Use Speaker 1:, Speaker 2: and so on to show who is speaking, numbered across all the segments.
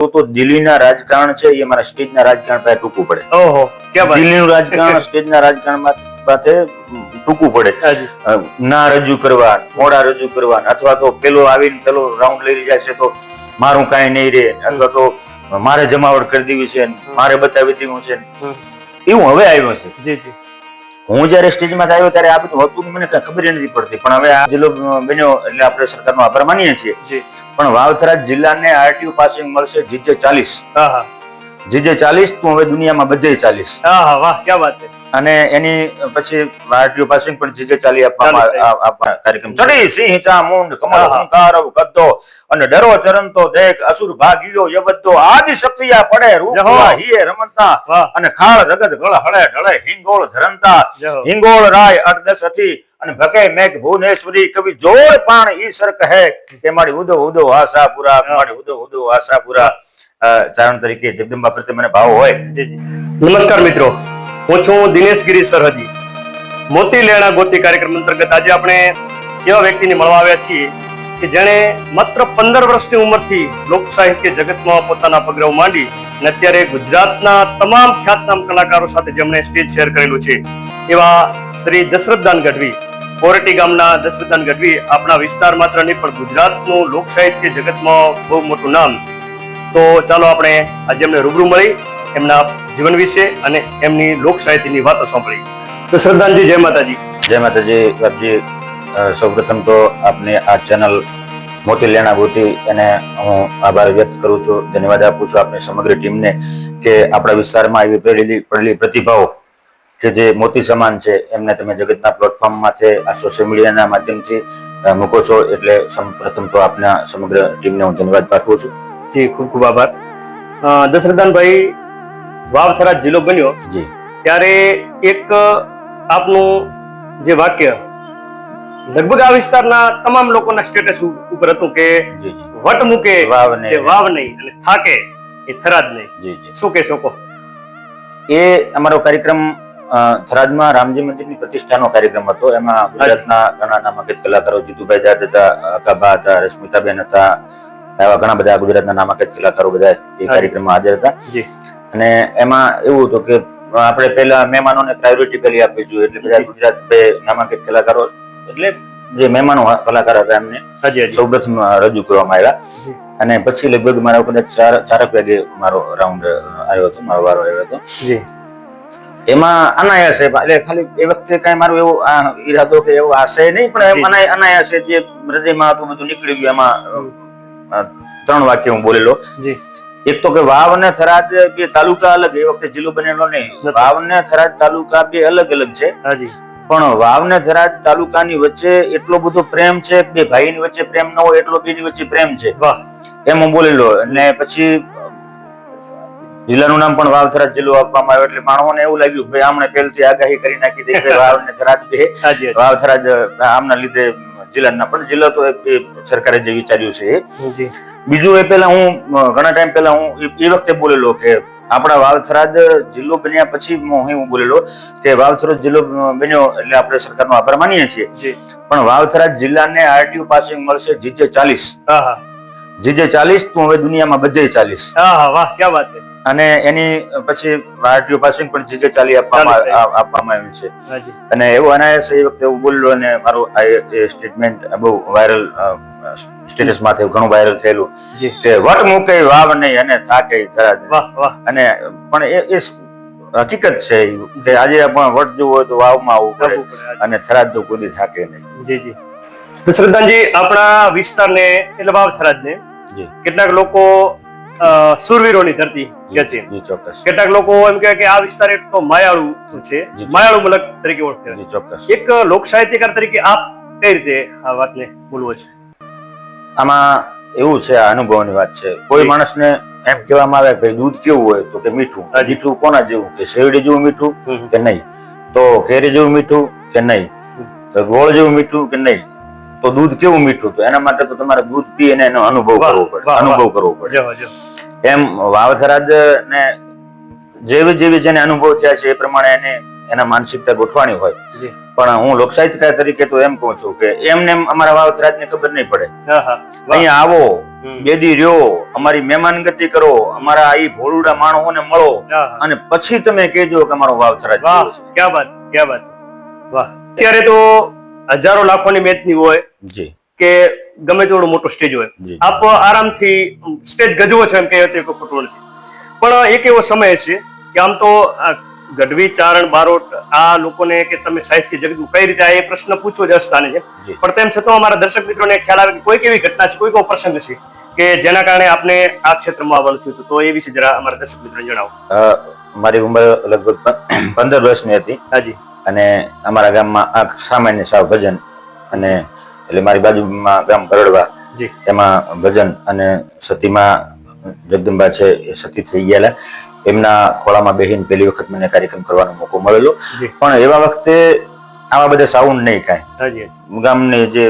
Speaker 1: તો દિલ્હીના રાજકારણ છે એ મારા સ્ટેજના રાજકારણ પાસે ટૂંકું પડે.
Speaker 2: ઓહો, ક્યાં વાત.
Speaker 1: દિલ્હીનું રાજકારણ સ્ટેજના રાજકારણ સાથે ટૂંકું પડે. ના રજૂ કરવા, મોડા રજૂ કરવા, અથવા તો પેલો આવીને પેલો રાઉન્ડ લઈ જાય છે તો મારું કાંઈ નહીં રે, અથવા તો મારે જમાવટ કરી દેવી છે, મારે બતાવી દેવું છે, એવું હવે આવ્યું છે.
Speaker 2: જી જી.
Speaker 1: હું જયારે સ્ટેજમાં આવ્યો ત્યારે આ બધું હતું મને કઈ ખબર નથી પડતી, પણ હવે આ જિલ્લો બન્યો એટલે આપણે સરકારનો આભાર માનીએ છીએ. પણ વાવથરા જિલ્લાને આરટીયુ પાસિંગ મળશે GJ40. GJ40 તો હવે દુનિયામાં બધે 40.
Speaker 2: વાહ, ક્યાં વાત છે.
Speaker 1: અને એની પછી આરટીયુ પાસિંગ પણ GJ40 આપવામાં કાર્યક્રમ. ચડી સિંહ ચામુંડ કમળ હંકારવ કદ્દો અને ડરો ચરંતો દેખ અસુર ભાગીયો યબદ્દો આદિ શક્તિયા પડે રૂપા હિયે રમંતા અને ખાળ જગત ગળ હળે ઢળે હિંગોળ ધરંતા હિંગોળ રાય 8-10 હતી અને ભકે મેઘ ભુવનેશ્વરી કવિ જોર પાણ ઈશ્વર કહે કે મારી ઉદો ઉદો આશાપુરા, મારી ઉદો ઉદો આશાપુરા. ચારણ તરીકે જગદંબા પ્રત્યે મને ભાવ હોય.
Speaker 2: નમસ્કાર મિત્રો, હું છું દિનેશ ગિરી સરહદી. મોતી લેણા ગોતી કાર્યક્રમ અંતર્ગત આજે આપણે એવા વ્યક્તિને મળવા આવ્યા છીએ કે જેણે માત્ર 15 વર્ષની ઉંમરથી લોક સાહિત્ય જગતમાં પોતાના પગરવ માંડી અને અત્યારે ગુજરાતના તમામ ખ્યાતનામ કલાકારો સાથે જેમણે સ્ટેજ શેર કરેલું છે એવા શ્રી દશરથદાન ગઢવી, કોરટી ગામના દશરથદાન ગઢવી આપણા વિસ્તાર માત્ર નહીં પણ ગુજરાતનું લોક સાહિત્ય જગતમાં બહુ મોટું નામ. તો ચાલો આપણે આજે એમને રૂબરૂ મળી એમના જીવન વિશે અને એમની લોક સાહિત્યની વાતો સાંભળી. દશરથદાનજી, જય માતાજી.
Speaker 1: જય માતાજી બાપજી. સૌપ્રથમ તો આપને આ ચેનલ મોતી લેણા ગોતી એને હું આભાર વ્યક્ત કરું છું, ધન્યવાદ આપું છું આપની સમગ્ર ટીમને કે આપણા વિસ્તારમાં એવી પડેલી પ્રતિભાઓ કે જે મોતી સમાન છે એમને તમે જગતના પ્લેટફોર્મમાંથી આ સોશિયલ મીડિયાના માધ્યમથી મૂકો છો, એટલે પ્રથમ તો આપના સમગ્ર ટીમને હું ધન્યવાદ પાઠવું છું.
Speaker 2: જી, ખૂબ ખૂબ આભાર. દશરથદાનભાઈ, વાવથરા જિલ્લો બન્યો
Speaker 1: જી
Speaker 2: ત્યારે એક આપનું જે વાક્ય લગભગ આ વિસ્તારના તમામ લોકોના સ્ટેટસ ઉપર હતું કે વટ મૂકે વાવ નહીં અને થાકે એ થરાદ નહીં. શું કહેશો કહો?
Speaker 1: એ અમારો કાર્યક્રમ થરાદમાં રામજી મંદિરની પ્રતિષ્ઠાનો કાર્યક્રમ હતો. એમાં ગુજરાતના ઘણા નામાંકિત કલાકારો, જીતુભાઈ જાટ હતા, અકાબા હતા, રશ્મિતાબેન હતા, એવા ઘણા બધા ગુજરાતના નામાંકિત કલાકારો બધા એ કાર્યક્રમમાં હાજર હતા. અને એમાં એવું હતું કે આપણે પહેલા મહેમાનોને પ્રાયોરિટી પેલી આપવી જોઈએ, એટલે બધા ગુજરાત બે નામાંકિત કલાકારો એટલે જે મહેમાનો કલાકાર હતા એમને સૌપ્રથમ રજૂ કરવામાં આવ્યા. અને પછી લગભગ મારા કદાચ 4 વાગે મારો રાઉન્ડ આવ્યો હતો, મારો વારો આવ્યો હતો. એમાં અનાયાસે એટલે ખાલી એ વખતે કઈ મારું એવું ઈરાદો કે એવો આશય નહીં, પણ અનાયાસે જે હૃદયમાં હતું બધું નીકળી ગયું. એમાં 3 વાક્ય હું બોલેલો. એક તો કે વાવ અને થરાદ બે તાલુકા અલગ, એ વખતે જિલ્લો બનેલો નહીં. વાવ ને થરાદ તાલુકા બે અલગ અલગ છે, પણ વાવ ને થરાદ તાલુકાની વચ્ચે એટલો બધો પ્રેમ છે, બે ભાઈની વચ્ચે પ્રેમ ન હોય એટલો બેની વચ્ચે પ્રેમ છે, એમ હું બોલેલો. અને પછી જિલ્લાનું નામ પણ વાવ થરાદ જિલ્લો આપવામાં આવ્યો, એટલે માણસોને એવું લાગ્યું કે આમણે પહેલથી આગાહી કરી નાખી દઈ કે વાવ ને થરાદ બે, વાવ થરાદ આમના લીધે જિલ્લાના, પણ જિલ્લો તો સરકારે જે વિચાર્યું છે એ. બીજું એ પહેલા હું ઘણા ટાઈમ પહેલા હું એ વખતે બોલેલો કે આપણા વાવથરાદ જિલ્લો બન્યા પછી હું બોલેલો કે વાવથરાદ જિલ્લો બન્યો એટલે આપણે સરકારનો આભાર માનીએ છીએ, પણ વાવથરાદ જિલ્લાને આરટીયુ પાસિંગ મળશે GJ40. GJ40 તો હવે દુનિયામાં બધે 40.
Speaker 2: વાહ, ક્યાં વાત છે.
Speaker 1: અને એની પછી આરટીયુ પાસિંગ પણ GJ40 આપવામાં આવ્યું છે. અને એવું અનાયાસે એ વખતે એવું બોલેલો અને મારું આ સ્ટેટમેન્ટ બહુ વાયરલ સ્ટેટસ માંથી ઘણું વાયરલ થયેલું કે વટ મૂકે વાવ નહીં અને થાકે થરાદ. અને પણ એ હકીકત છે કે આજે પણ વટ જોવું હોય તો વાવમાં આવવું પડે અને થરાદ તો કોઈ થાકે નહીં.
Speaker 2: જી જી. દશરથદાનજી, આપણા વિસ્તારને એટલે વાવ થરાદને કેટલાક લોકો સુરવીરોની ધરતી કે છે, કેટલાક લોકો એમ કહે કે આ વિસ્તાર એક તો માયાળુ છે, માયાળુ મલક તરીકે ઓળખે. એક લોક સાહિત્યકાર તરીકે આપ કઈ રીતે આ વાતને બોલવો છે?
Speaker 1: આમાં એવું છે, આ અનુભવની વાત છે. કોઈ માણસને એમ કહેવામાં આવે કે દૂધ કેવું હોય તો કે મીઠું. મીઠું કોના જેવું? કે શેરડી જેવું મીઠું કે નહીં? તો કેરી જેવું મીઠું કે નહીં? તો ગોળ જેવું મીઠું કે નહીં? તો દૂધ કેવું મીઠું? તો એના માટે તો તમારે દૂધ પી અને એનો અનુભવ કરવો પડે. એમ વાવથરાદ ને જેવી જેને અનુભવ થયા છે એ પ્રમાણે એને એના માનસિકતા ગોઠવાણી હોય. પણ હું લોક સાહિત્યકાર તરીકે તો એમ કહું છું કે એમને અમારા વાવથરાજ ની ખબર નહીં પડે. અહીંયા આવો બેદી રહ્યો, અમારી મહેમાનગતિ કરો, અમારા આ ભોળુડા માણસોને મળો અને પછી તમે કહેજો કે અમારો વાવથરા
Speaker 2: વાહ, ક્યા બાત, ક્યા બાત, વાહ. અત્યારે તો હજારો લાખોની મેચની હોય
Speaker 1: જી
Speaker 2: કે ગમે તેવડો મોટો સ્ટેજ હોય,
Speaker 1: જી.
Speaker 2: આપ આરામથી સ્ટેજ ગજવો છો એમ કહે તો ખોટું નથી. પણ એક એવો સમય છે કે આમ તો ગઢવી, ચારણ, બારોટ આ લોકોને કે તમે સાહિત્ય જગતમાં કઈ રીતે આ એ પ્રશ્ન પૂછવો જ અસ્થાને છે, પણ તેમ છતાં અમારા દર્શક મિત્રોને ખ્યાલ આવે કે કોઈક એવી ઘટના છે, કોઈક એવો પ્રસંગ છે કે જેના કારણે આપને આ ક્ષેત્રમાં આવવાનું થયું હતું, તો એ વિશે જરા અમારા દર્શક મિત્રોને જણાવો.
Speaker 1: મારી ઉંમર લગભગ 15 વર્ષની હતી.
Speaker 2: હાજી.
Speaker 1: અને અમારા ગામમાં આ સામાન્ય સાવ ભજન અને એટલે મારી બાજુમાં ગામ ગરડવા, એમાં ભજન અને સતીમાં જગદંબા છે એ સતી થઈ ગયેલા, એમના ખોળામાં બેહીને પહેલી વખત મને કાર્યક્રમ કરવાનો મોકો મળેલો. પણ એવા વખતે આવા બધા સાઉન્ડ નહીં કાંઈ. ગામની જે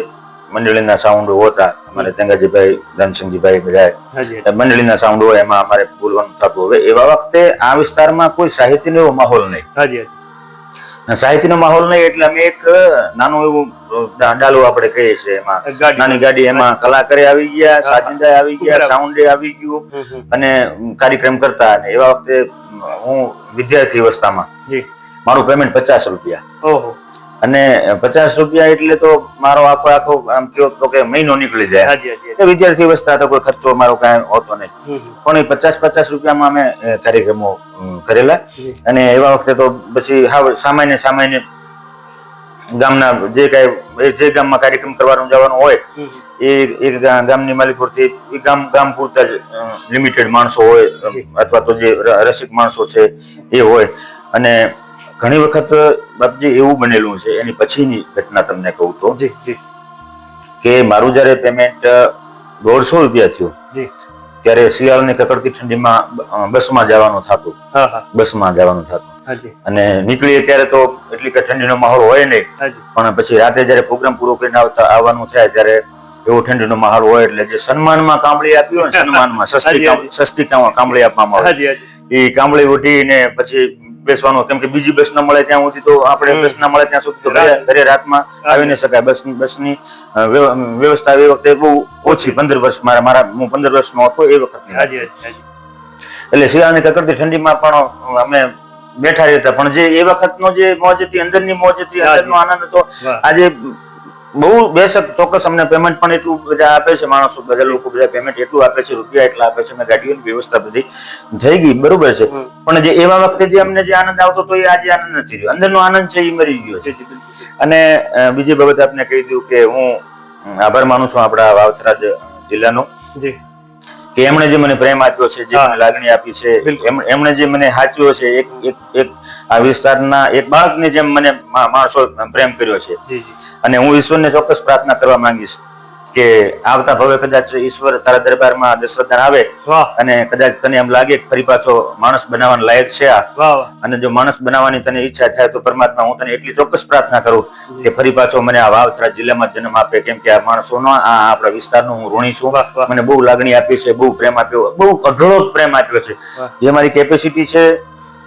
Speaker 1: મંડળીના સાઉન્ડ હોતા, અમારે તેંગાજીભાઈ, ધનસિંહજીભાઈ બધા મંડળીના સાઉન્ડ હોય, એમાં અમારે બોલવાનું થતું. હવે એવા વખતે આ વિસ્તારમાં કોઈ સાહિત્યનો એવો માહોલ નહીં. સાહિત્યનો માહોલ નહીં એટલે અમે એક નાનું એવું ડાલું આપણે કહીએ છીએ, એમાં નાની ગાડી, એમાં કલાકારે આવી ગયા, સાજિંદા આવી ગયા, સાઉન્ડે આવી ગયું અને કાર્યક્રમ કરતા. અને એવા વખતે હું વિદ્યાર્થી અવસ્થામાં મારું પેમેન્ટ 50 રૂપિયા. અને 50 રૂપિયા એટલે તો મારો આખો આમ કયો તો કે મહિનો નીકળી જાય. વિદ્યાર્થી અવસ્થા તો કોઈ ખર્ચો મારો કાંઈ હોતો નહીં, પણ એ 50 રૂપિયામાં અમે કાર્યક્રમો કરેલા. અને એવા વખતે તો પછી સામાન્ય ગામના જે ગામમાં કાર્યક્રમ કરવાનું જવાનું હોય એ ગામની માલિકોથી ગામ પૂરતા જ લિમિટેડ માણસો હોય, અથવા તો જે રસિક માણસો છે એ હોય. અને ઘણી વખત બાપજી એવું બનેલું છે, એની પછીની ઘટના તમને કહું તો કે મારું જયારે પેમેન્ટ 150 રૂપિયા થયું ત્યારે શિયાળાની કકડતી ઠંડીમાં બસમાં જવાનું થતું. અને નીકળીએ ત્યારે તો એટલી કે ઠંડીનો માહોલ હોય નહીં, પણ પછી રાતે જયારે પ્રોગ્રામ પૂરો કરીને આવવાનું થાય ત્યારે એવો ઠંડીનો માહોલ હોય એટલે જે સન્માનમાં કાંબળી આપ્યું હોય, સન્માનમાં સસ્તી કાંબળી આપવામાં આવે, એ કાંબળી ઉઠીને પછી બેસવાનું, કેમ કે બીજી બસ ન મળે ત્યાં સુધી તો આપણે બસ ના મળે ત્યાં સુધી તો ઘરે રાતમાં આવી ન શકાય. બસની વ્યવસ્થા એ વખતે બહુ ઓછી. 15 વર્ષ હું 15 વર્ષનો હતો એ વખતની. એટલે શિયાળાની કકડતી ઠંડીમાં પણ અમે બેઠા રહેતા. પણ જે એ વખતનો જે મોજ હતી, અંદરની મોજ હતી, અંદરનો આનંદ હતો, આજે બહુ બેશક ચોક્કસ અમને પેમેન્ટ પણ એટલું બધા આપે છે માણસો, બધા લોકો બધા પેમેન્ટ એટલું આપે છે, રૂપિયા એટલા આપે છે, ગાડીઓની વ્યવસ્થા બધી થઈ ગઈ, બરોબર છે. પણ જે એવા વખતે જે અમને જે આનંદ આવતો હતો એ આજે આનંદ નથી રહ્યો. અંદરનો આનંદ છે એ મરી ગયો છે. અને બીજી બાબત આપને કહી દઉં કે હું આભાર માનું છું આપણા વાવથરા જિલ્લાનો કે એમણે જે મને પ્રેમ આપ્યો છે, જે મને લાગણી આપી છે, એમણે જે મને સાચ્યો છે, એક આ વિસ્તારના એક બાળકને જેમ મને માણસો પ્રેમ કર્યો છે. અને હું ઈશ્વરને ચોક્કસ પ્રાર્થના કરવા માંગીશ કે આવતા ભવે કદાચ ઈશ્વર તારા દરબારમાં દશરથન આવે અને કદાચ તને એમ લાગે કે ફરી પાછો માણસ બનાવવાનો લાયક છે આ, અને જો માણસ બનાવવાની તને ઈચ્છા થાય તો પરમાત્મા હું તને એટલી ચોક્કસ પ્રાર્થના કરું કે ફરી પાછો મને આ વાવથરા જિલ્લામાં જન્મ આપે. કેમ કે આ માણસોનો આ આપણા વિસ્તારનો હું ઋણી છું. મને બહુ લાગણી આપી છે, બહુ પ્રેમ આપ્યો, બહુ અઢળક પ્રેમ આપ્યો છે. જે મારી કેપેસિટી છે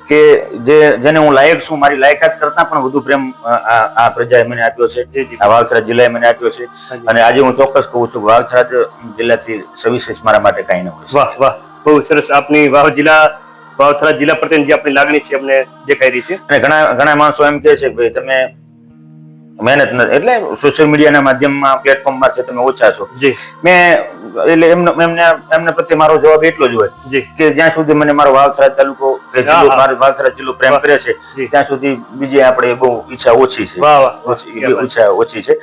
Speaker 1: કે જેને હું લાયક છું, મારી લાયકાત કરતા પણ વધુ પ્રેમ આ પ્રજાએ મને આપ્યો છે, આ વાવથરા જિલ્લાએ મને આપ્યો છે. અને આજે હું ચોક્કસ કહું છું વાવથરા જિલ્લાથી સવિશેષ મારા માટે કઈ ન હોય.
Speaker 2: વાહ વાહ, બહુ સરસ. આપની વાવથરા જિલ્લા પ્રત્યેની જે આપણી લાગણી છે અમને દેખાઈ રહી છે.
Speaker 1: અને ઘણા માણસો એમ કહે છે કે ભાઈ તમે મહેનત નથી, એટલે સોશિયલ મીડિયાના માધ્યમમાં પ્લેટફોર્મમાં છે તમે ઓછા છો. એટલે એમને પ્રત્યે મારો જવાબ એટલો જ હોય કે જ્યાં સુધી મને મારો વાવથરા તાલુકો વાવથરા જિલ્લો પ્રેમ કરે છે ત્યાં સુધી બીજી આપણે બહુ ઈચ્છા ઓછી છે.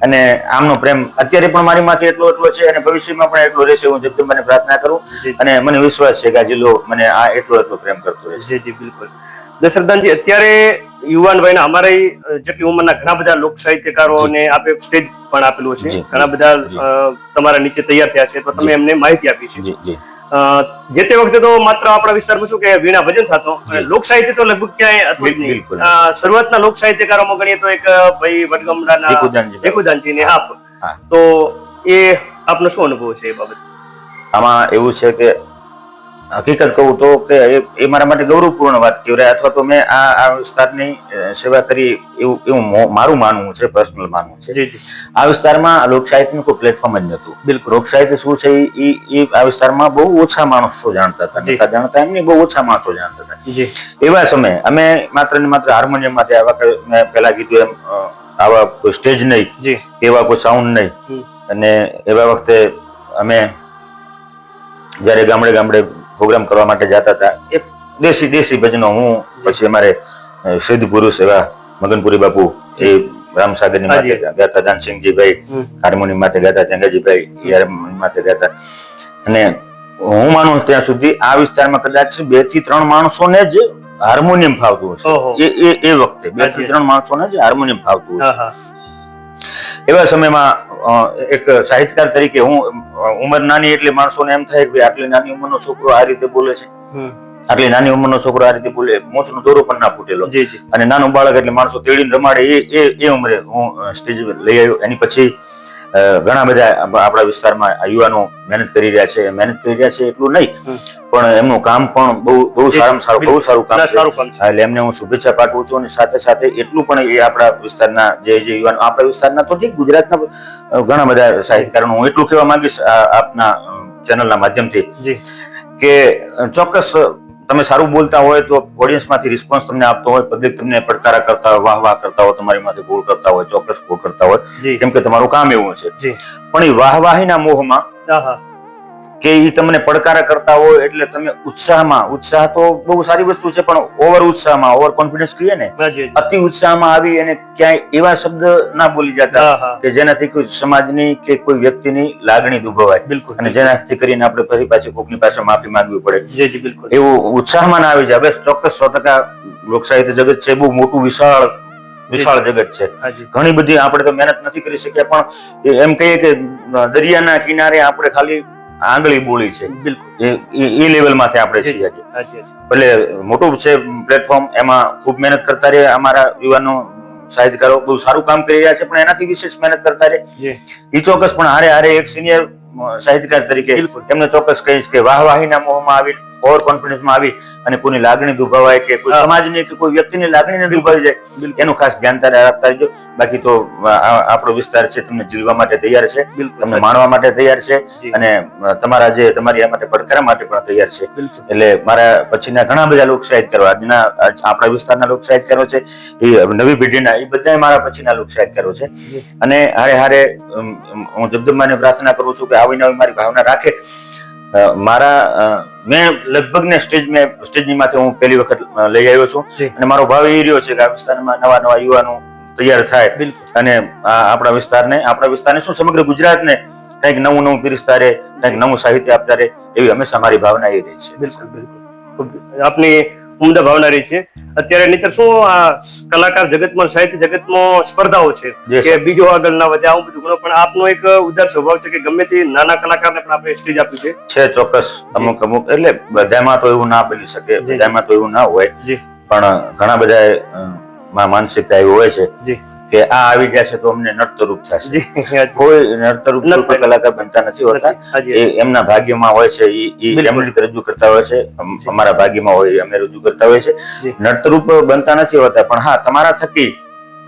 Speaker 1: અને આમનો પ્રેમ અત્યારે પણ મારી માથે એટલો છે અને ભવિષ્યમાં પણ એટલો રહેશે. હું જગદંબાને પ્રાર્થના કરું અને મને વિશ્વાસ છે કે આ જિલ્લો મને આ એટલો પ્રેમ કરતો રહેશે.
Speaker 2: જી બિલકુલ. દશરથનજી, અત્યારે યુવાન વયના અમારી જેટલી ઉંમરના ઘણા બધા લોક સાહિત્યકારોને આપે સ્ટેજ પણ આપેલું છે, ઘણા બધા તમારા નીચે તૈયાર થયા છે, તો તમે એમને માહિતી આપી છે. જે તે વખતે તો માત્ર આપણા વિસ્તારમાં શું કે વીણા ભજન થતો, લોક સાહિત્ય તો લગભગ ક્યાંય હતું જ નહીં. શરૂઆતના લોક સાહિત્યકારોમાં ગણીએ તો એક ભાઈ વડગામડાના ભીખુદાનજી ને આપ, તો એ આપનો શું અનુભવ છે એ બાબત?
Speaker 1: આમાં એવું છે કે હકીકત કહું તો કે એ મારા માટે ગૌરવપૂર્ણ વાત કહેવાય, અથવા તો મેં આ વિસ્તારની સેવા કરી એવું મારું માનવું છે, પર્સનલ માનવું છે.
Speaker 2: જી જી
Speaker 1: આ વિસ્તારમાં લોક સાહિત્યનું કોઈ પ્લેટફોર્મ જ નહોતું.
Speaker 2: બિલકુલ.
Speaker 1: લોક સાહિત્ય શું છે એ આ વિસ્તારમાં બહુ ઓછા માણસો જાણતા હતા, નતા જાણતા એમને બહુ ઓછા માણસો જાણતા હતા.
Speaker 2: જી
Speaker 1: એવા સમયે અમે માત્ર ને માત્ર હાર્મોનિયમ માટે આવા, મેં પહેલા કીધું એમ, આવા કોઈ સ્ટેજ નહીં,
Speaker 2: જી
Speaker 1: એવા કોઈ સાઉન્ડ નહીં, અને એવા વખતે અમે જયારે ગામડે ગામડે પ્રોગ્રામ કરવા માટે જતા હતા, એક દેશી ભજનો, હું પછી અમારે સિદ્ધ પુરુષ એવા મગનપુરી બાપુ એ રામસાગરની માથે ગાતા, દાનસિંહજીભાઈ હાર્મોનિયમ માથે ગાતા, જંગાજીભાઈ હાર્મોનિયમ માથે ગાતા. અને હું માનું ત્યાં સુધી આ વિસ્તારમાં કદાચ 2 થી 3 માણસોને જ હાર્મોનિયમ ફાવતું હશે. એ વખતે 2 થી 3 માણસોને જ હાર્મોનિયમ ફાવતું હશે. એવા સમયમાં એક સાહિત્યકાર તરીકે હું, ઉંમર નાની એટલે માણસોને એમ થાય કે આટલી નાની ઉંમરનો છોકરો આ રીતે બોલે છે, આટલી નાની ઉંમરનો છોકરો આ રીતે બોલે, મોચનો દોરો પણ ના ફૂટેલો, અને નાનું બાળક એટલે માણસો તેડીને રમાડે, એ ઉંમરે હું સ્ટેજ લઈ આવ્યો. એની પછી ઘણા બધા આપણા વિસ્તારમાં યુવાનો મહેનત કરી રહ્યા છે એટલું નહીં, પણ એમનું કામ પણ બહુ સારું કામ છે. એટલે એમને હું શુભેચ્છા પાઠવું છું. અને સાથે સાથે એટલું પણ એ આપણા વિસ્તારના જે યુવાનો, આપણા વિસ્તારના તો ઠીક, ગુજરાતના ઘણા બધા સાહિત્યકારો, હું એટલું કહેવા માંગીશ આપના ચેનલના માધ્યમથી કે ચોક્કસ તમે સારું બોલતા હોય તો ઓડિયન્સમાંથી રિસ્પોન્સ તમને આપતો હોય, પબ્લિક તમને પડકારા કરતા હોય, વાહ કરતા હોય, તમારી માથે ગોળ કરતા હોય, ચોક્કસ ગોળ કરતા હોય, કેમ કે તમારું કામ એવું છે. પણ એ વાહવાહીના મોહમાં કે એ તમને પડકારા કરતા હોય એટલે તમે ઉત્સાહ તો બહુ સારી વસ્તુ છે, પણ ઓવર ઉત્સાહમાં, ઓવર કોન્ફિડન્સ કહીએ ને, અતિ ઉત્સાહમાં આવી અને ક્યાંય એવા શબ્દ ના બોલી જતા કે જેનાથી કોઈ સમાજની કે કોઈ વ્યક્તિની લાગણી દુભવાય, અને જેનાથી કરીને આપણે ફરી પાછી કોકની પાસે માફી માંગવી પડે, એવું ઉત્સાહમાં ના આવી જાય. બસ ચોક્કસ 100% લોકસાહિત્ય જગત છે, બહુ મોટું વિશાળ જગત છે. ઘણી બધી આપણે તો મહેનત નથી કરી શક્યા, પણ એમ કહીએ કે દરિયાના કિનારે આપણે ખાલી આંગળી બોલી છે, એ લેવલ માંથી આપણે છીએ. એટલે મોટું છે પ્લેટફોર્મ, એમાં ખૂબ મહેનત કરતા રહે અમારા યુવાનો સાહિત્યકારો, બહુ સારું કામ કરી રહ્યા છે, પણ એનાથી વિશેષ મહેનત કરતા રહે એ ચોક્કસ. પણ હારે એક સિનિયર સાહિત્યકાર તરીકે એમને ચોક્કસ કહીશ કે વાહવાહીના મોહમાં આવી, ઓવર કોન્ફિડન્સમાં આવી અને કોઈની લાગણી દુભાવાય કે કોઈ સમાજની કે કોઈ વ્યક્તિની લાગણીને દુભાવી જાય, એનું ખાસ ધ્યાન રાખતા રહેજો. બાકી તો આપણો વિસ્તાર છે તમને જીલવા માટે તૈયાર છે, તમને માણવા માટે તૈયાર છે, અને તમારી આ માટે પડકારા માટે પણ તૈયાર છે. એટલે મારા પછીના ઘણા બધા લોક સાહિત્યકારો, આજના આપણા વિસ્તારના લોક સાહિત્યકારો છે, એ નવી પેઢીના, એ બધા મારા પછીના લોક સાહિત્યકારો છે. અને હારે હું જગદંબાને પ્રાર્થના કરું છું કે આવી નવી મારી ભાવના રાખે. મેં લગભગ ને સ્ટેજની માથે હું પહેલી વખત લઈ આવ્યો છું, અને મારો ભાવ એ રહ્યો છે કે આ વિસ્તારમાં નવા યુવાનો તૈયાર થાય અને આપણા વિસ્તારને શું સમગ્ર ગુજરાતને કંઈક નવું પીરસતા રહે, કંઈક નવું સાહિત્ય આપતા રહે, એવી હંમેશા મારી ભાવના એ રહી છે.
Speaker 2: બિલકુલ આપની ઉમદા ભાવના રહી છે. અત્યારે નહીતર શું આ કલાકાર જગતમાં, સાહિત્ય જગતમાં સ્પર્ધાઓ છે કે બીજો આગળ ના વધે, આવું બધું ઘણું, પણ આપનો એક ઉદાર સ્વભાવ છે કે ગમે તે નાના કલાકારને પણ આપણે સ્ટેજ આપી
Speaker 1: છે. ચોક્કસ અમુક એટલે બધામાં તો એવું ના બની શકે, બધામાં તો એવું ના હોય, પણ ઘણા બધા માનસિકતા એવી હોય છે કે આ આવી ગયા છે તો અમને નર્તરૂપ થશે. કોઈ નર્તરૂપ કલાકાર બનતા નથી હોતા, એ એમના ભાગ્યમાં હોય છે, એ એમની રીતે રજૂ કરતા હોય છે, અમારા ભાગ્યમાં હોય અમે રજૂ કરતા હોય છે. નર્તરૂપ બનતા નથી હોતા, પણ હા, તમારા થકી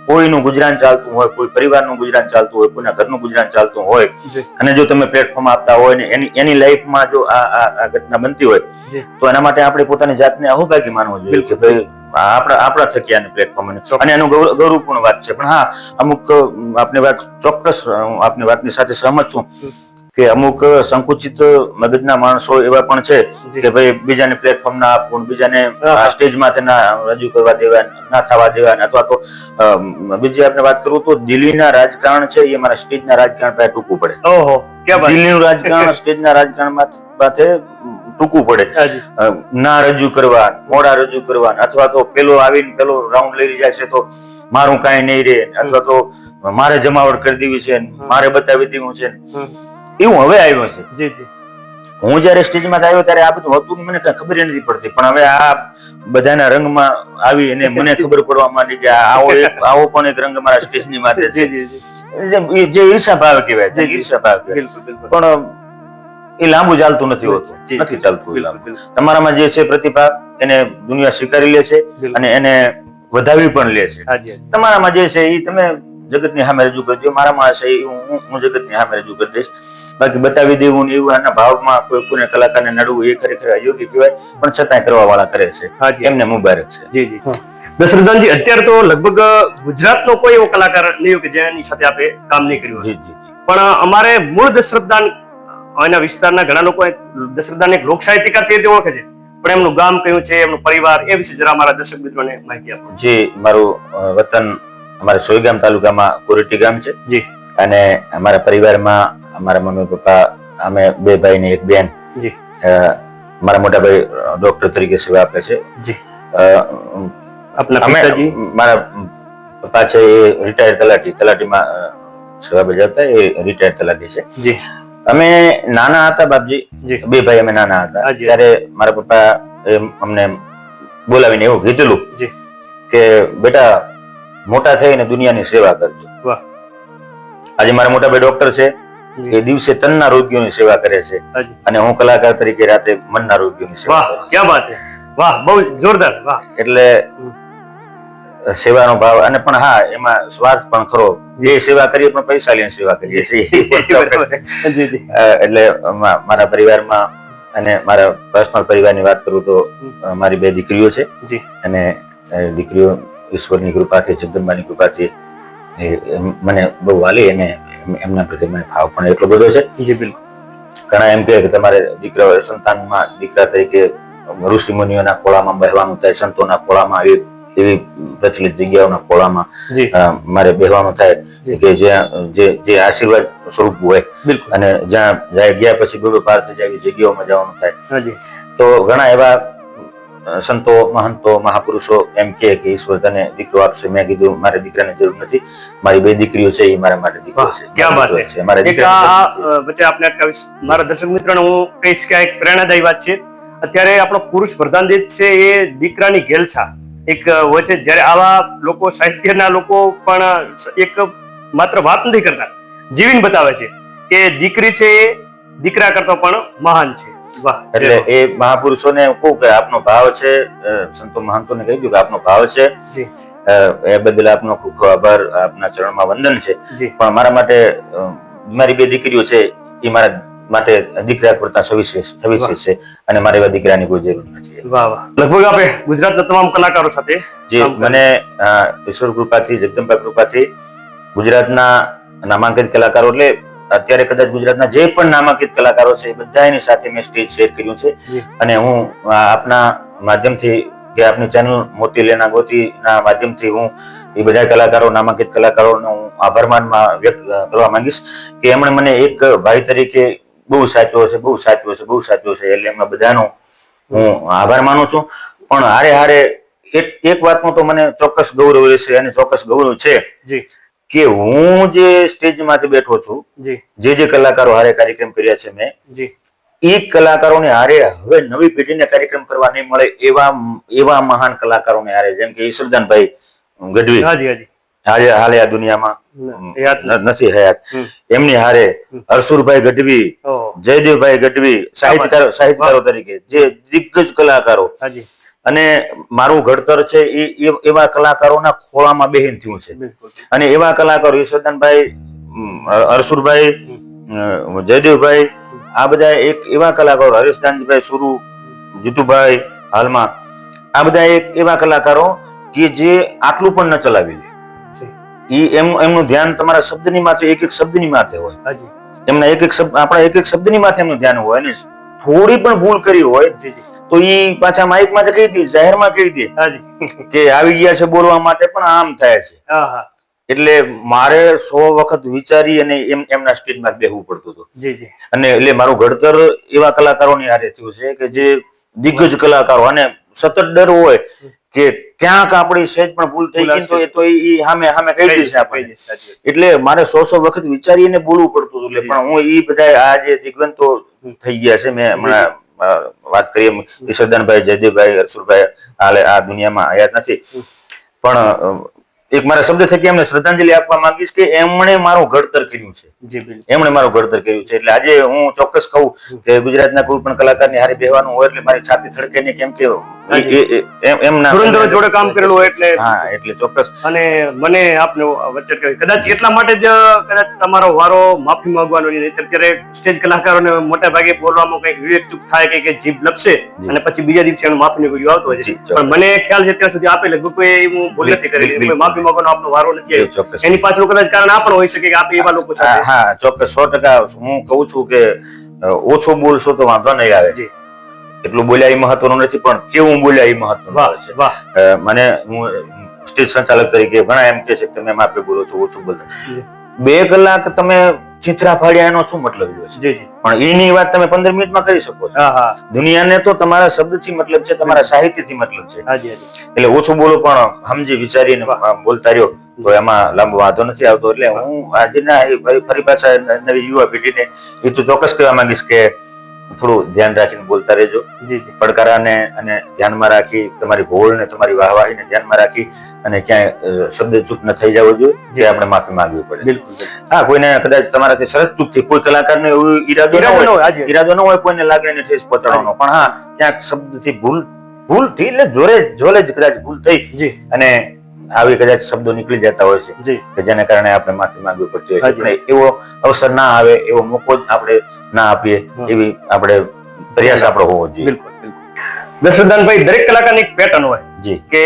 Speaker 1: કોઈનું ગુજરાન ચાલતું હોય, કોઈ પરિવારનું ગુજરાન ચાલતું હોય, કોઈના ઘરનું ગુજરાન ચાલતું હોય, અને જો તમે પ્લેટફોર્મ આપતા હોય ને એની લાઈફમાં જો આ ઘટના બનતી હોય, તો એના માટે આપણે પોતાની જાતને અહોભાગી માનવું જોઈએ કે ભાઈ આપણા થકી આને પ્લેટફોર્મ, અને એનું ગૌરવપૂર્ણ વાત છે. પણ હા, અમુક આપની વાત ચોક્કસ, હું આપની વાતની સાથે સહમત છું કે અમુક સંકુચિત મગજના માણસો એવા પણ છે કે ભાઈ બીજાને પ્લેટફોર્મ ના આપવું, બીજાને સ્ટેજ માથે ના રજૂ કરવા દેવા, ના થવા દેવા, અથવા તો બીજી આપણે વાત કરું તો દિલ્હીના રાજકારણ છે, એ મારા સ્ટેજના રાજકારણ પાસે ટૂંકું પડે. દિલ્હીનું રાજકારણ સ્ટેજના રાજકારણ માથે ટૂંકું પડે. ના રજૂ કરવા, મોડા રજૂ કરવા, અથવા તો પેલો આવીને પેલો રાઉન્ડ લઈ જાય છે તો મારું કાંઈ નહીં રે, અથવા તો મારે જમાવટ કરી દેવી છે, મારે બતાવી દેવું છે, એવું હવે આવ્યું છે. હું જયારે સ્ટેજમાં આવ્યો ત્યારે આ બધું હતું, મને કઈ ખબર નથી પડતી, પણ હવે આ બધાના રંગમાં આવી અને મને ખબર પડવા માંડી કે આવો પણ એક રંગ મારા સ્ટેજની માથે છે, જે ઈર્ષા ભાવ કહેવાય છે. પણ એ લાંબુ ચાલતું નથી હોતું,
Speaker 2: જી.
Speaker 1: નથી ચાલતું એ
Speaker 2: બિલકુલ,
Speaker 1: લાંબુ.
Speaker 2: બિલકુલ.
Speaker 1: તમારામાં જે છે પ્રતિભા એને દુનિયા સ્વીકારી લે છે
Speaker 2: બિલકુલ.
Speaker 1: અને એને વધાવી પણ લે છે.
Speaker 2: હાજી, હાજી.
Speaker 1: તમારામાં જે છે એ તમે જગતની સામે રજૂ કરજો, મારામાં છે એ હું જગતની સામે રજૂ કરી દઈશ. બાકી બતાવી દેવું ને એવું આના ભાવમાં કોઈ કલાકારને નડવું એ ખરેખર અયોગ્ય કહેવાય, પણ છતાંય કરવા વાળા કરે છે,
Speaker 2: હાજી.
Speaker 1: એમને મુબારક છે.
Speaker 2: જી જી. દશરથદાનજી, અત્યારે તો લગભગ ગુજરાતનો કોઈ એવો કલાકાર નહીં કે જેની સાથે આપણે કામ નહીં કર્યું હોય.
Speaker 1: જી જી જી.
Speaker 2: પણ અમારે મૂળ દશરથદાન એના વિસ્તારના ઘણા લોકો દશરથદાન એક લોક સાહિત્યકાર છે તે ઓળખે છે, પણ એમનું ગામ કયું છે, એમનો પરિવાર, એ વિશે જરા અમારા દર્શક મિત્રોને માહિતી આપો.
Speaker 1: જી, મારું વતન અમારા સોયગામ તાલુકામાં કોરટી ગામ છે.
Speaker 2: જી
Speaker 1: અને અમારા પરિવારમાં અમારા મમ્મી પપ્પા, અમે 2 ભાઈ ને 1 બેન.
Speaker 2: જી
Speaker 1: મારા મોટા ભાઈ ડોક્ટર તરીકે સેવા આપે છે.
Speaker 2: જી. આપના
Speaker 1: અમે
Speaker 2: પિતાજી?
Speaker 1: મારા પપ્પા છે એ રિટાયર્ડ તલાટીમાં સેવા બજાવતા, એ રિટાયર્ડ તલાટી છે.
Speaker 2: જી.
Speaker 1: અમે નાના હતા બાપજી,
Speaker 2: જી.
Speaker 1: 2 ભાઈ અમે નાના હતા
Speaker 2: હાજી.
Speaker 1: ત્યારે મારા પપ્પા અમને બોલાવીને એવું કીધેલું
Speaker 2: જી.
Speaker 1: કે બેટા મોટા થઈને દુનિયાની સેવા કરજો.
Speaker 2: વાહ.
Speaker 1: આજે મારા મોટા ભાઈ ડોક્ટર છે,
Speaker 2: જી.
Speaker 1: એ દિવસે તનના રોગીઓની સેવા કરે છે
Speaker 2: હાજી.
Speaker 1: અને હું કલાકાર તરીકે રાતે મનના રોગીઓની સેવા
Speaker 2: વાહ,
Speaker 1: કરું છું.
Speaker 2: ક્યાં વાત છે. વાહ, બહુ જોરદાર. વાહ.
Speaker 1: એટલે સેવાનો ભાવ, અને પણ હા એમાં સ્વાર્થ પણ ખરો. જે સેવા કરીએ પણ પૈસા લઈને સેવા કરીએ છીએ.
Speaker 2: જી જી.
Speaker 1: એટલે મારા પરિવારમાં અને મારા પર્સનલ પરિવારની વાત કરું તો મારી 2 દીકરીઓ છે.
Speaker 2: જી.
Speaker 1: અને દીકરીઓ ઈશ્વરની કૃપાથી, જગદંબાની કૃપાથી મને બહુ વાલી, અને એમના પ્રત્યે મને ભાવ પણ એટલો બધો છે.
Speaker 2: જી બિલકુલ.
Speaker 1: ઘણા એમ કહે કે તમારે દીકરા સંતાનમાં દીકરા તરીકે ઋષિ મુનિઓના ખોળામાં બેહવાનું થાય, સંતોના ખોળામાં, એવી પ્રચલિત જગ્યાઓના ખોળામાં
Speaker 2: જી.
Speaker 1: મારે બેહવાનું થાય કે જ્યાં જે આશીર્વાદ સ્વરૂપ હોય,
Speaker 2: બિલકુલ.
Speaker 1: અને જ્યાં ગયા પછી ગોળો પાર થઈ જાય એવી જગ્યાઓમાં જવાનું થાય.
Speaker 2: હાજી.
Speaker 1: તો ઘણા એવા સંતો, મહંતો, મહાપુરુષો એમ કહે કે ઈશ્વર તને દીકરો આપશે. મેં કીધું મારે દીકરાની જરૂર નથી, મારી 2 દીકરીઓ છે, એ મારા માટે દીકરો છે.
Speaker 2: ક્યાં વાત છે.
Speaker 1: મારા
Speaker 2: એક આ વચ્ચે આપને અટકાવીશ. મારા દર્શક મિત્રોને હું કહીશ કે આ એક પ્રેરણાદાયી વાત છે. અત્યારે આપણો પુરુષ પ્રધાન દેશ છે, એ દીકરાની ઘેલછા એક હોય છે. જ્યારે આવા લોકો, સાહિત્યના લોકો પણ એક માત્ર વાત નથી કરતા, જીવીને બતાવે છે કે દીકરી છે એ દીકરા કરતા પણ મહાન છે. વાહ.
Speaker 1: એટલે એ મહાપુરુષોને કહું કે આપનો ભાવ છે, સંતો મહંતોને કહી દઉં કે આપનો ભાવ છે,
Speaker 2: જી.
Speaker 1: એ બદલ આપનો ખૂબ ખૂબ આભાર, આપના ચરણમાં વંદન છે.
Speaker 2: જી.
Speaker 1: પણ મારા માટે મારી 2 દીકરીઓ છે એ મારા માટે દીકરા કરતા સવિશેષ છે, અને મારે એવા દીકરાની કોઈ જરૂર નથી.
Speaker 2: વાહ વાહ. લગભગ આપણે ગુજરાતના તમામ કલાકારો સાથે
Speaker 1: જે મને ઈશ્વર કૃપાથી, જગદંબા કૃપાથી ગુજરાતના નામાંકિત કલાકારો, એટલે અત્યારે કદાચ ગુજરાતના જે પણ નામાંકિત કલાકારો છે એ બધાની સાથે મેં સ્ટેજ શેર કર્યું છે.
Speaker 2: જી.
Speaker 1: અને હું આપના માધ્યમથી કે આપની ચેનલ મોતી લેના ગોતીના માધ્યમથી હું એ બધા કલાકારો, નામાંકિત કલાકારોનો હું આભાર વ્યક્ત કરવા માંગીશ કે એમણે મને એક ભાઈ તરીકે બહુ સાચવો છે. એટલે એમના બધાનો હું આભાર માનું છું. પણ હારે એક વાતનું તો મને ચોક્કસ ગૌરવ રહેશે, અને ચોક્કસ ગૌરવ છે
Speaker 2: જી.
Speaker 1: કે હું જે સ્ટેજમાંથી બેઠો છું,
Speaker 2: જી.
Speaker 1: જે કલાકારો હારે કાર્યક્રમ કર્યા છે મેં,
Speaker 2: જી.
Speaker 1: એ કલાકારોને હારે હવે નવી પેઢીને કાર્યક્રમ કરવા નહીં મળે એવા મહાન કલાકારોને હારે, જેમ કે ઈશ્વરદાનભાઈ ગઢવી,
Speaker 2: હાજી હાજી.
Speaker 1: હાલે આ દુનિયામાં નથી હયાત, એમની હારે હરસુરભાઈ ગઢવી, જયદેવભાઈ ગઢવી, સાહિત્યકારો તરીકે જે દિગ્ગજ કલાકારો.
Speaker 2: હાજી.
Speaker 1: અને મારું ઘડતર છે એ એવા કલાકારોના ખોળામાં બેહીને થયું છે.
Speaker 2: બિલકુલ.
Speaker 1: અને એવા કલાકારો ઈશ્વરદાનભાઈ, હરસુરભાઈ, જયદેવભાઈ, આ બધા એક એવા કલાકારો, હરેશદાનજીભાઈ સુરુ, જીતુભાઈ હાલમાં, આ બધા એક એવા કલાકારો કે જે આટલું પણ ન ચલાવી લે. એમનું ધ્યાન તમારા શબ્દની માથે, એક શબ્દની માથે હોય.
Speaker 2: હાજી.
Speaker 1: એમના આપણા એક શબ્દની માથે એમનું ધ્યાન હોય, અને થોડી પણ ભૂલ કરી હોય તો એ પાછા માઇકમાં કહી દે, જાહેરમાં કહી દે કે આવી ગયા છે બોલવા માટે, પણ આમ થાય છે. એટલે મારે 100 વખત વિચારી અને એમના સ્ટેજમાં બેહવું પડતું હતું. અને એટલે મારું ઘડતર એવા કલાકારોની હારે થયું છે કે જે દિગ્ગજ કલાકારો, અને સતત ડર હોય કે ક્યાંક આપણી સહેજ પણ ભૂલ થઈ ગઈ તો એ સામે કહી દેશે આપણને. એટલે મારે 100 વખત વિચારીને બોલવું પડતું હતું. પણ હું એ બધા આ જે દિગ્ગંતો થઈ ગયા છે, મેં હમણાં વાત કરીએ ઈશ્વરદાનભાઈ, જયદેવભાઈ, હરસુરભાઈ હાલે આ દુનિયામાં હયાત નથી, પણ એક મારા શબ્દ થકી એમને શ્રદ્ધાંજલિ આપવા માંગીશ કે એમણે મારું ઘડતર કર્યું છે.
Speaker 2: જી બિલકુલ.
Speaker 1: એમણે મારું ઘડતર કર્યું છે. એટલે આજે હું ચોક્કસ કહું કે ગુજરાતના કોઈ પણ કલાકારની હારે બેહવાનું હોય એટલે મારી છાતી ધડકે નહીં, કેમ કે એમના
Speaker 2: ધુરંધરો જોડે કામ કરેલું હોય એટલે.
Speaker 1: હા, એટલે ચોક્કસ.
Speaker 2: અને મને આપને વચ્ચે કહ્યું કદાચ એટલા માટે જ કદાચ તમારો વારો માફી માંગવાનો નહીં. અત્યારે સ્ટેજ કલાકારોને મોટા ભાગે બોલવામાં કંઈક વિવેક ચૂક થાય કે જીભ લપસે અને પછી બીજા દિવસે એનો માફીનો વિડીયો આવતો હોય છે. પણ મને ખ્યાલ છે અત્યાર સુધી આપે લગભગ કોઈ હું ભૂલ નથી કરેલી, કોઈ માફી માંગવાનો આપનો વારો નથી આવ્યો. એની પાછળ કદાચ કારણ આ પણ હોઈ શકે કે આપે એવા લોકો સાથે.
Speaker 1: હા, ચોક્કસ 100% હું કહું છું કે ઓછું બોલશો તો વાંધો નહીં આવે. એટલું બોલ્યા એ મહત્વનું નથી, પણ કેવું બોલ્યા એ મહત્વનું છે. મને હું સ્ટેજ સંચાલક તરીકે ઘણા એમ કે છે કે તમે માપે બોલો છો, ઓછું બોલતા. 2 કલાક તમે ચિત્રા ફાડ્યા એનો શું મતલબ છે? પણ એની વાત તમે 15 મિનિટમાં કરી શકો છો. દુનિયાને તો તમારા શબ્દથી મતલબ છે, તમારા સાહિત્યથી મતલબ છે. એટલે ઓછું બોલો પણ સમજી વિચારીને બોલતા રહ્યો તો એમાં લાંબો વાંધો નથી આવતો. એટલે હું આજના ફરી પાછા નવી યુવા પેઢીને એ તો ચોક્કસ કહેવા માંગીશ કે થોડું ધ્યાન રાખીને બોલતા રહેજો. પડકારાને અને ધ્યાનમાં રાખી, તમારી ભૂલ ને તમારી વાહવાહીને ધ્યાનમાં રાખી અને ક્યાંય શબ્દ ચૂક ન થઈ જવો જોઈએ, જે આપણે માફી માંગવી પડે. હા, કોઈને કદાચ તમારાથી શરત ચૂકથી કોઈ કલાકારને એવો ઈરાદો ન હોય કોઈને લાગણીને ઠેસ પહોંચાડવાનો, પણ હા ક્યાંક શબ્દથી ભૂલથી એટલે જોરે જ કદાચ ભૂલ થઈ અને આવી કદાચ શબ્દો નીકળી જતા હોય છે કે જેને કારણે આપણે માફી માંગવી પડતી હોય છે. પણ એવો અવસર ના આવે, એવો મોકો જ આપણે ના આપીએ, એવી આપણે પ્રયાસ આપણો હોવો જોઈએ.
Speaker 2: દશરથદાનભાઈ, દરેક કલાકારની એક પેટર્ન હોય કે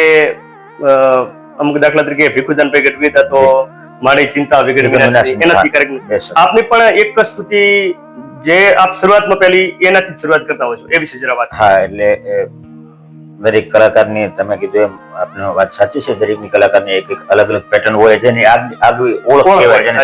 Speaker 2: અમુક દાખલા તરીકે ભીખુદાનભાઈ ગઢવી હતા તો મારી ચિંતા વિગડ વિનાશની, એનાથી કાર્યક્રમ. આપની પણ એક સ્તુતિ જે આપ શરૂઆતમાં પહેલી એનાથી શરૂઆત કરતા હોય છો, એ વિશે જરા વાત.
Speaker 1: હા, એટલે દરેક કલાકારની તમે કીધું એમ આપની વાત સાચી છે. દરેકની કલાકારની એક અલગ અલગ પેટર્ન હોય, જેની આગવી ઓળખ કહેવાય, જેને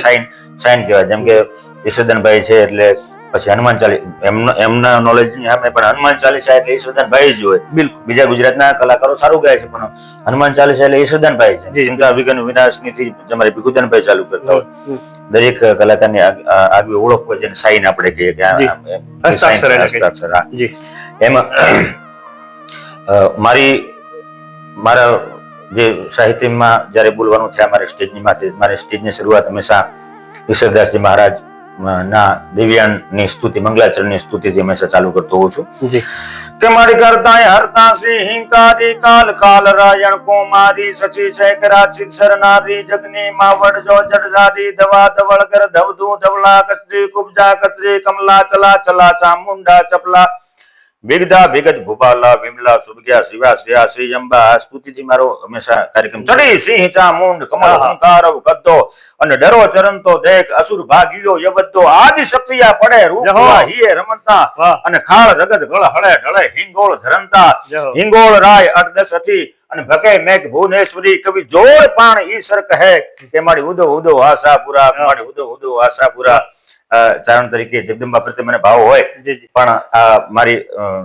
Speaker 1: સાઇન કહેવાય. જેમ કે યશોદાનભાઈ છે એટલે પછી હનુમાન ચાલીસા, એમના નોલેજ ની સામે પણ હનુમાન ચાલીસા એટલે યશોદાનભાઈ જ હોય. બીજા ગુજરાતના કલાકારો સારું ગાય છે, પણ હનુમાન ચાલીસા એટલે યશોદાનભાઈ છે. ચિંતા વિઘ્ન વિનાશની થી તમારે ભીખુદાનભાઈ ચાલુ કરતા હોય. દરેક કલાકારની આગવી ઓળખ હોય, જેને સાઇન આપણે કહીએ કે હસ્તાક્ષર. એમાં મારા જે સાહિત્યમાં જયારે બોલવાનું થયા, મારે સ્ટેજની શરૂઆત હંમેશા ઈશ્વરદાસજી મહારાજ ના દિવ્યાનની સ્તુતિ, મંગલાચરણની સ્તુતિથી હંમેશા ચાલુ કરતો હોઉં છું કે મારી કરતા હરતા શ્રી હિંકારી કાલ કાલ રાયણ કુમારી સચી શેખરા ચિત શરનારી જગની માવડ જો જડધારી દવા દવળ કર ધવધુ ધવલા કચરી કુબજા કચરી કમલા ચલા ચલા ચામુંડા ચપલા વિગધા વિગત ભૂપાલા વિમલા સુભગ્યા શિવા શ્રેયા શ્રી અંબા. સ્તુતિથી મારો હંમેશા કાર્યક્રમ. ચડી સિંહ ચામુંડ કમળ હંકારવ કદ્દો અને ડરો ચરંતો દેખ અસુર ભાગીયો યવદ્દો આદિ શક્તિયા પડે રૂપા હિયે રમંતા અને ખાળ રગત ગળ હળે ઢળે હિંગોળ ધરંતા હિંગોળ રાય 8-10 હતી અને ભકે મેઘ ભુવનેશ્વરી કવિ જોર પાણ ઈશ્વર કહે કે મારી ઉદો ઉદો આશાપુરા, મારી ઉદો ઉદો આશાપુરા. ચારણ તરીકે જગદંબા પ્રત્યે મને ભાવ હોય, પણ આ મારી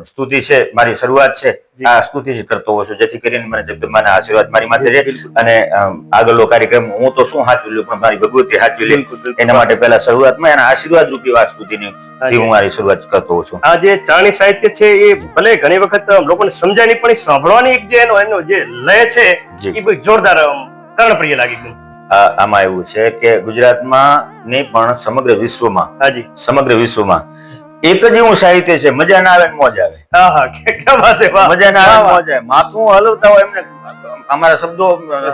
Speaker 1: સ્તુતિ છે, મારી શરૂઆત છે, આ સ્તુતિ કરતો હોઉં છું, જેથી કરીને મને જગદંબાના આશીર્વાદ મારી માથે રહે અને આગળનો કાર્યક્રમ હું તો શું સાચવી લઉં, પણ મારી ભગવતી સાચવી લે. એના માટે પહેલા શરૂઆતમાં એના આશીર્વાદ રૂપી આ સ્તુતિની હું મારી શરૂઆત કરતો હોઉં છું.
Speaker 2: આ જે ચારણી સાહિત્ય છે એ ભલે ઘણી વખત લોકોને સમજાય નહીં, પણ સાંભળવાની એક જે એનો જે લય છે એ બહુ જોરદાર કર્ણપ્રિય લાગી ગયું.
Speaker 1: આમાં એવું છે કે ગુજરાતમાં નહીં પણ સમગ્ર વિશ્વમાં એક જ એવું સાહિત્ય છે, મજા ના આવે મોજ આવે. મજા ના આવે મોજ આવે. માથું હલવતા હોય એમને અમારા શબ્દો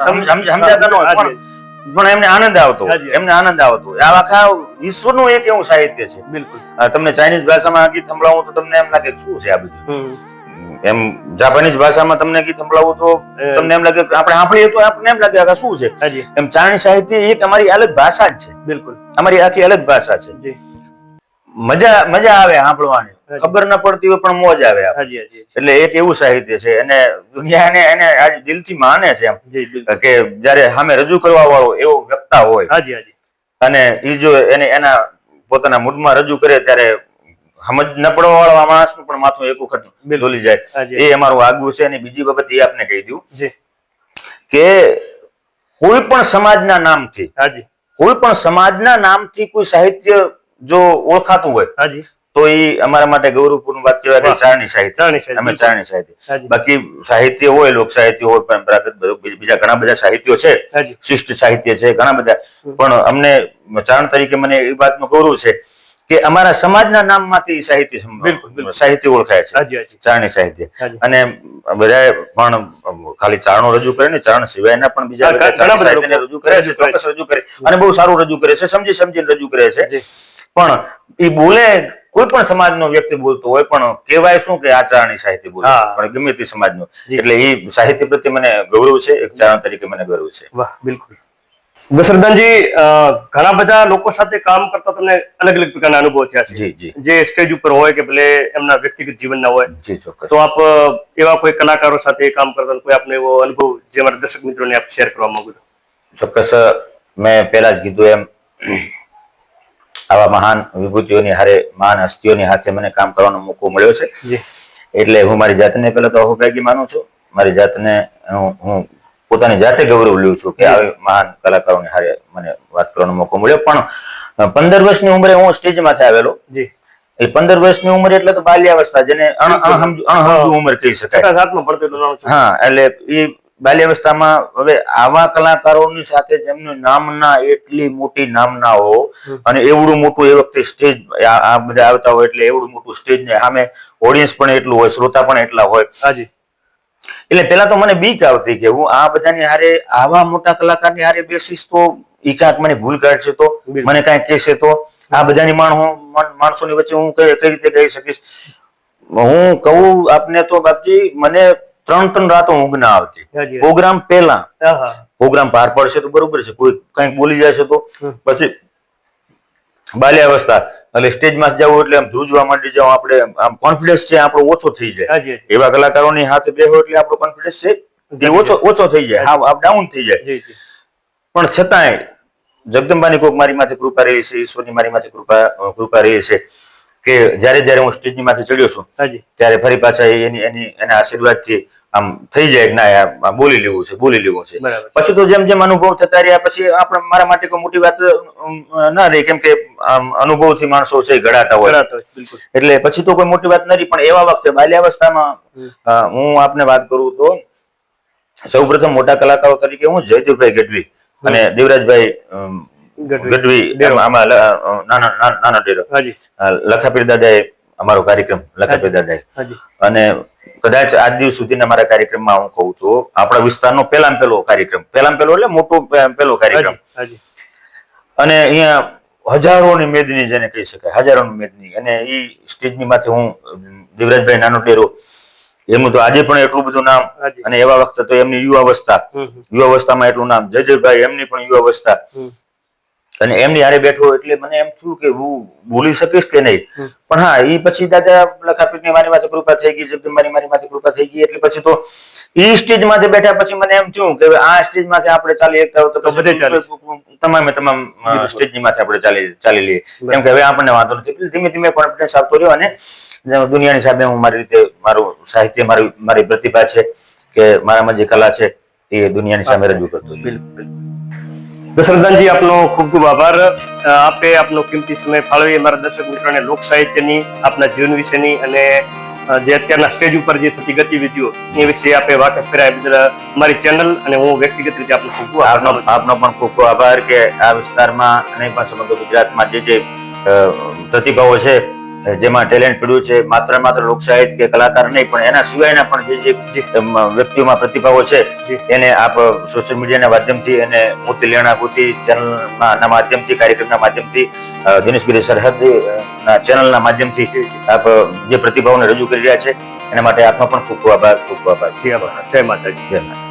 Speaker 1: સમજાતા ન હોય, પણ એમને આનંદ આવતો હોય. આ આખા વિશ્વનું એક એવું સાહિત્ય છે. બિલકુલ. તમને ચાઇનીઝ ભાષામાં ગીત સંભળાવું તો તમને એમ લાગે શું છે આ બધું. એમ જાપાનીઝ ભાષામાં તમને ગીત સંભળાવું તો તમને એમ લાગે, આપણે સાંભળીએ તો આપણને એમ લાગે શું છે. એમ ચારણી સાહિત્ય એક અમારી અલગ ભાષા જ છે. બિલકુલ, અમારી આખી અલગ ભાષા છે. મજા આવે સાંભળવાની, ખબર ન પડતી હોય પણ મોજ આવે. એટલે એક એવું સાહિત્ય છે અને દુનિયા એને આજ દિલથી માને છે એમ કે જયારે સામે રજૂ કરવા વાળો એવો વક્તા હોય અને એ જો એના પોતાના મૂડમાં રજૂ કરે ત્યારે સમજ ન પડવા વાળા માણસનું પણ માથું એક વખત ડોલી જાય. એ અમારું આગવું છે. અને બીજી બાબત એ આપને કહી દઉં કે કોઈ પણ સમાજના નામથી કોઈ સાહિત્ય જો ઓળખાતું હોય તો એ અમારા માટે ગૌરવપૂર્ણ વાત કહેવાય કે
Speaker 2: વાહ.
Speaker 1: ચારણી સાહિત્ય
Speaker 2: ચારણી સાહિત્ય,
Speaker 1: અમે
Speaker 2: બિલકુલ.
Speaker 1: ચારણી સાહિત્ય.
Speaker 2: હાજી.
Speaker 1: બાકી સાહિત્ય હોય, લોક સાહિત્ય હોય, પરંપરાગત બધું બીજા ઘણા બધા સાહિત્યો છે,
Speaker 2: હાજી.
Speaker 1: શિષ્ટ સાહિત્ય છે, ઘણા બધા. પણ અમને ચારણ તરીકે મને એ વાતનું ગૌરવ છે કે અમારા સમાજના નામમાંથી સાહિત્ય
Speaker 2: બિલકુલ, બિલકુલ.
Speaker 1: સાહિત્ય ઓળખાય છે,
Speaker 2: હાજી, હાજી.
Speaker 1: ચારણી સાહિત્ય.
Speaker 2: હાજી.
Speaker 1: અને બધાએ પણ ખાલી ચારણો રજૂ કરે ને, ચારણ સિવાયના પણ બીજા
Speaker 2: હા,
Speaker 1: બધા
Speaker 2: ઘણા બધા
Speaker 1: ચારણી સાહિત્યને
Speaker 2: લોકો
Speaker 1: રજૂ કરે છે,
Speaker 2: રજૂ કરે
Speaker 1: ચોક્કસ રજૂ કરે, અને બહુ સારું રજૂ કરે છે, સમજીને રજૂ કરે છે.
Speaker 2: જી.
Speaker 1: પણ એ બોલે, કોઈ પણ સમાજનો વ્યક્તિ બોલતો હોય, પણ કહેવાય શું કે આ ચારણી સાહિત્ય બોલે,
Speaker 2: હા.
Speaker 1: પણ ગમે તે સમાજનો.
Speaker 2: જી.
Speaker 1: એટલે એ સાહિત્ય પ્રત્યે મને ગૌરવ છે, એક ચારણ તરીકે મને ગૌરવ છે.
Speaker 2: વાહ, બિલકુલ. દશરથદાનજી, ઘણા બધા લોકો સાથે કામ કરતા તમને અલગ અલગ પ્રકારના અનુભવ થયા છે,
Speaker 1: જી જી
Speaker 2: જે સ્ટેજ ઉપર હોય કે ભલે એમના વ્યક્તિગત જીવનના હોય.
Speaker 1: જી, ચોક્કસ.
Speaker 2: તો આપ એવા કોઈ કલાકારો સાથે કામ કરતા કોઈ આપનો એવો અનુભવ જે અમારા દર્શક મિત્રોને આપ શેર કરવા માંગો છો?
Speaker 1: ચોક્કસ. મેં પહેલા જ કીધું એમ, આવા મહાન વિભૂતિઓની હારે, મહાન હસ્તીઓની હાથે મને કામ કરવાનો મોકો મળ્યો છે.
Speaker 2: જી.
Speaker 1: એટલે હું મારી જાતને પહેલા તો અહોભાગી માનું છું. મારી જાતને હું પોતાની જાતે ગૌરવ લઉં છું કે આવી મહાન કલાકારોની હારે મને વાત કરવાનો મોકો મળ્યો. પણ 15 વર્ષની ઉંમરે હું સ્ટેજ માથે આવેલો.
Speaker 2: જી.
Speaker 1: એ 15 વર્ષની ઉંમર એટલે તો બાલ્યાવસ્થા, જેને અણહમજુ ઉંમર કહી શકાય.
Speaker 2: છઠ્ઠા સાતમાં ભણતો એટલું જાણું છું.
Speaker 1: હા, એટલે એ બાલ્યાવસ્થામાં હવે આવા કલાકારોની સાથે જેમનું નામના, એટલી મોટી નામનાઓ, અને એવડું મોટું એ વખતે સ્ટેજ, આ બધા આવતા હોય એટલે એવડું મોટું સ્ટેજ ને સામે ઓડિયન્સ પણ એટલું હોય, શ્રોતા પણ એટલા હોય.
Speaker 2: હાજી.
Speaker 1: એટલે પેલા તો મને બીક આવતી કે હું આ બધાની હારે, આવા મોટા કલાકારની હારે બેસીશ તો ઈ કાંઈક મને ભૂલ કાઢશે તો, મને કાંઈક કહેશે તો, આ બધાની માણસોની વચ્ચે હું કઈ રીતે કહી શકીશ. હું કહું આપને તો બાપજી, મને 3 રાતો ઊંઘ ના આવતી.
Speaker 2: હાજી.
Speaker 1: પ્રોગ્રામ પહેલા,
Speaker 2: આહા.
Speaker 1: પ્રોગ્રામ પાર પડશે તો બરોબર છે, કોઈ કંઈક બોલી જાય છે તો પછી બાલ્યાવસ્થા, એટલે સ્ટેજમાં જવું એટલે આમ ધ્રુજવા માંડી જાવ, આપણે આમ કોન્ફિડન્સ છે આપણો ઓછો થઈ જાય.
Speaker 2: હાજી, હાજી.
Speaker 1: એવા કલાકારોની હાથે બેહો એટલે આપણો કોન્ફિડન્સ છે એ ઓછો થઈ જાય, હા, ડાઉન થઈ જાય.
Speaker 2: જી, જી.
Speaker 1: પણ છતાંય જગદંબાની કોક મારી માથે કૃપા રહી છે, ઈશ્વરની મારી માથે કૃપા રહી છે કે જ્યારે હું સ્ટેજની માથે ચડ્યો છું,
Speaker 2: હાજી.
Speaker 1: ત્યારે ફરી પાછા એના આશીર્વાદથી આમ થઈ જાય કે ના, આ બોલી લેવું છે.
Speaker 2: બરાબર.
Speaker 1: પછી તો જેમ જેમ અનુભવ થતા રહ્યા પછી મારા માટે કોઈ મોટી વાત ના રહી, કેમ કે અનુભવથી માણસો છે ઘડાતા હોય.
Speaker 2: બરાબર, બિલકુલ.
Speaker 1: એટલે પછી તો કોઈ મોટી વાત નથી. પણ એવા વખતે બાલ્યાવસ્થામાં હું આપને વાત કરું તો સૌપ્રથમ મોટા કલાકારો તરીકે હું જયદેવભાઈ ગઢવી અને દેવરાજભાઈ ગઢવી, આમાં નાનો ડેરો,
Speaker 2: હાજી.
Speaker 1: લખાપીર દાદાએ અમારો કાર્યક્રમ, લખાપીર દાદાએ, અને કદાચ આજ દિવસ સુધીના મારા કાર્યક્રમમાં હું કહું તો આપણા વિસ્તારનો પહેલામાં પહેલો કાર્યક્રમ, એટલે મોટો પહેલો કાર્યક્રમ.
Speaker 2: હાજી.
Speaker 1: અને અહીંયા હજારોની મેદની જેને કહી શકાય, હજારોની મેદની. અને એ સ્ટેજની માથે હું, દેવરાજભાઈ નાનો ડેરો, એમનું તો આજે પણ એટલું બધું નામ,
Speaker 2: હાજી.
Speaker 1: અને એવા વખતે તો એમની યુવાવસ્થામાં એટલું નામ, જયદેવભાઈ એમની પણ યુવાવસ્થા, અને એમની હારે બેઠો એટલે મને એમ થયું કે હું ભૂલી શકીશ કે નહીં. પણ હા, એ પછી દાદા લખાપીરની મારી માથે કૃપા થઈ ગઈ, જગદંબાની મારી માથે કૃપા થઈ ગઈ. એટલે પછી તો એ સ્ટેજ માથે બેઠા પછી મને એમ થયું કે આ સ્ટેજ માથે આપણે ચાલી શકતા હોય તો પછી તમામ સ્ટેજની માથે આપણે ચાલી લઈએ, કેમ કે હવે આપણને વાંધો નથી. ધીમે ધીમે કોન્ફિડન્સ આવતો રહ્યો, અને દુનિયાની સામે હું મારી રીતે, મારું સાહિત્ય, મારી પ્રતિભા છે કે મારામાં જે કલા છે એ દુનિયાની સામે રજૂ કરતો.
Speaker 2: બિલકુલ. દશરથદાનજી, આપનો ખૂબ ખૂબ આભાર. આપે આપનો કિંમતી સમય ફાળવી અમારા દર્શક મિત્રોને લોક સાહિત્યની, આપના જીવન વિશેની અને જે અત્યારના સ્ટેજ ઉપર જે થતી ગતિવિધિઓ એ વિશે આપે વાકેફ કરાય બદલ મારી ચેનલ અને હું વ્યક્તિગત રીતે આપનો ખૂબ ખૂબ
Speaker 1: આપનો પણ ખૂબ ખૂબ આભાર કે આ વિસ્તારમાં અને પણ સમગ્ર ગુજરાતમાં જે પ્રતિભાઓ છે, જેમાં ટેલેન્ટ પડ્યું છે, માત્ર લોક સાહિત્ય કે કલાકાર નહીં પણ એના સિવાયના પણ જે વ્યક્તિઓમાં પ્રતિભાવો છે, એને આપ સોશિયલ મીડિયાના માધ્યમથી અને મોતી લેણા ગોતી ચેનલના માધ્યમથી, કાર્યક્રમના માધ્યમથી, દિનેશગીરી સરહદ ના ચેનલના માધ્યમથી આપ જે પ્રતિભાવોને રજૂ કરી રહ્યા છે એના માટે આપનો પણ ખૂબ ખૂબ આભાર.
Speaker 2: જય માતાજી.
Speaker 1: જય માતા.